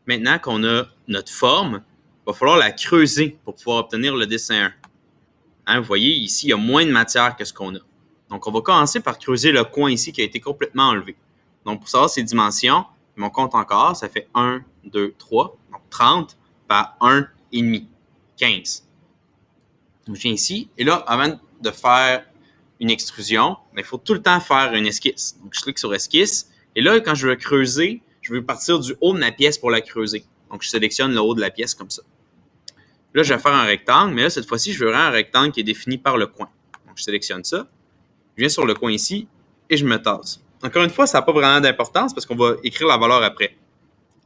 maintenant qu'on a notre forme, il va falloir la creuser pour pouvoir obtenir le dessin 1. Vous voyez, ici, il y a moins de matière que ce qu'on a. Donc, on va commencer par creuser le coin ici qui a été complètement enlevé. Donc, pour savoir ses dimensions, mon compte encore, ça fait 1, 2, 3. Donc, 30 par 1,5, 15. Donc, je viens ici. Et là, avant de faire une extrusion, il faut tout le temps faire une esquisse. Donc, je clique sur esquisse. Et là, quand je veux creuser, je veux partir du haut de ma pièce pour la creuser. Donc, je sélectionne le haut de la pièce comme ça. Là, je vais faire un rectangle, mais là, cette fois-ci, je veux vraiment un rectangle qui est défini par le coin. Donc, je sélectionne ça. Je viens sur le coin ici et je me tasse. Encore une fois, ça n'a pas vraiment d'importance parce qu'on va écrire la valeur après.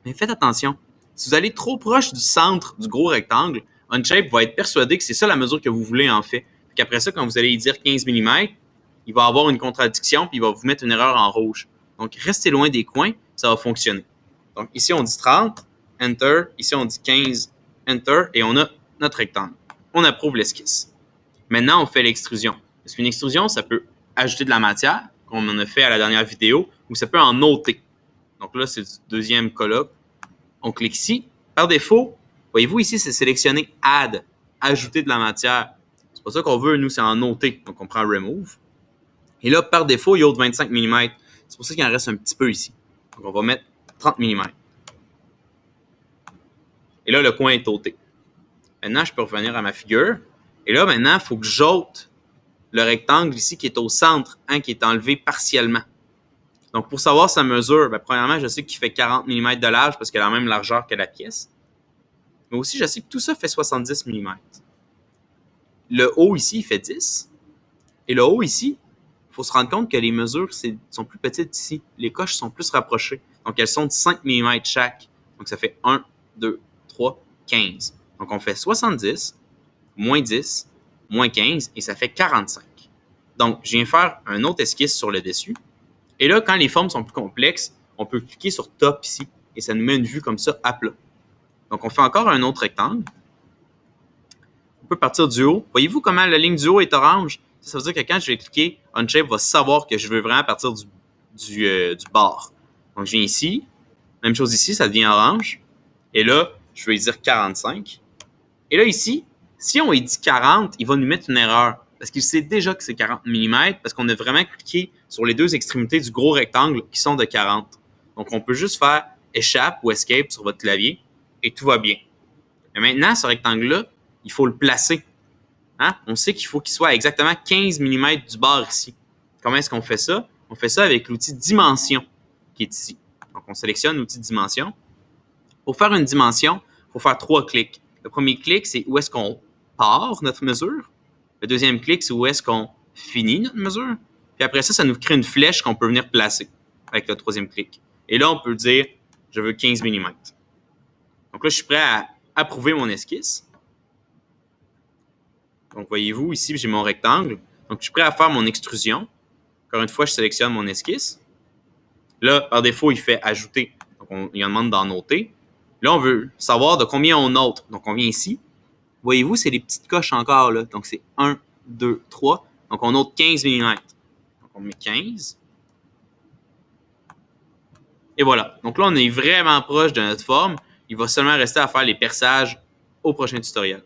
Mais faites attention. Si vous allez trop proche du centre du gros rectangle, Onshape va être persuadé que c'est ça la mesure que vous voulez en fait. Puis après ça, quand vous allez y dire 15 mm, il va avoir une contradiction puis il va vous mettre une erreur en rouge. Donc, restez loin des coins, ça va fonctionner. Donc, ici, on dit 30, Enter. Ici, on dit 15, Enter. Et on a notre rectangle. On approuve l'esquisse. Maintenant, on fait l'extrusion. Parce qu'une extrusion, ça peut ajouter de la matière, comme on en a fait à la dernière vidéo, ou ça peut en ôter. Donc là, c'est le deuxième cas-là. On clique ici. Par défaut, voyez-vous ici, c'est sélectionné Add, ajouter de la matière. C'est pas ça qu'on veut, nous, c'est en ôter. Donc, on prend Remove. Et là, par défaut, il y a 25 mm. C'est pour ça qu'il en reste un petit peu ici. Donc, on va mettre 30 mm. Et là, le coin est ôté. Maintenant, je peux revenir à ma figure. Et là, maintenant, il faut que j'ôte le rectangle ici qui est au centre, qui est enlevé partiellement. Donc, pour savoir sa mesure, premièrement, je sais qu'il fait 40 mm de large parce qu'il a la même largeur que la pièce. Mais aussi, je sais que tout ça fait 70 mm. Le haut ici, il fait 10. Et le haut ici, il faut se rendre compte que les mesures sont plus petites ici. Les coches sont plus rapprochées. Donc, elles sont de 5 mm chaque. Donc, ça fait 1, 2, 3, 15. Donc, on fait 70, moins 10, moins 15, et ça fait 45. Donc, je viens faire un autre esquisse sur le dessus. Et là, quand les formes sont plus complexes, on peut cliquer sur Top ici, et ça nous met une vue comme ça à plat. Donc, on fait encore un autre rectangle. On peut partir du haut. Voyez-vous comment la ligne du haut est orange? Ça veut dire que quand je vais cliquer, Onshape va savoir que je veux vraiment partir du bord. Donc, je viens ici. Même chose ici, ça devient orange. Et là, je vais dire 45. Et là, ici, si on lui dit 40, il va nous mettre une erreur. Parce qu'il sait déjà que c'est 40 mm, parce qu'on a vraiment cliqué sur les deux extrémités du gros rectangle qui sont de 40. Donc, on peut juste faire Échappe ou Escape sur votre clavier et tout va bien. Mais maintenant, ce rectangle-là, il faut le placer. On sait qu'il faut qu'il soit à exactement 15 mm du bord ici. Comment est-ce qu'on fait ça? On fait ça avec l'outil Dimension qui est ici. Donc, on sélectionne l'outil Dimension. Pour faire une dimension, il faut faire 3 clics. Le premier clic, c'est où est-ce qu'on part notre mesure. Le deuxième clic, c'est où est-ce qu'on finit notre mesure. Puis après ça, ça nous crée une flèche qu'on peut venir placer avec le troisième clic. Et là, on peut dire, je veux 15 mm. Donc là, je suis prêt à approuver mon esquisse. Donc, voyez-vous, ici, j'ai mon rectangle. Donc, je suis prêt à faire mon extrusion. Encore une fois, je sélectionne mon esquisse. Là, par défaut, il fait ajouter. Donc, il en demande d'en noter. Là, on veut savoir de combien on note. Donc, on vient ici. Voyez-vous, c'est les petites coches encore, là. Donc, c'est 1, 2, 3. Donc, on note 15 mm. Donc, on met 15. Et voilà. Donc là, on est vraiment proche de notre forme. Il va seulement rester à faire les perçages au prochain tutoriel.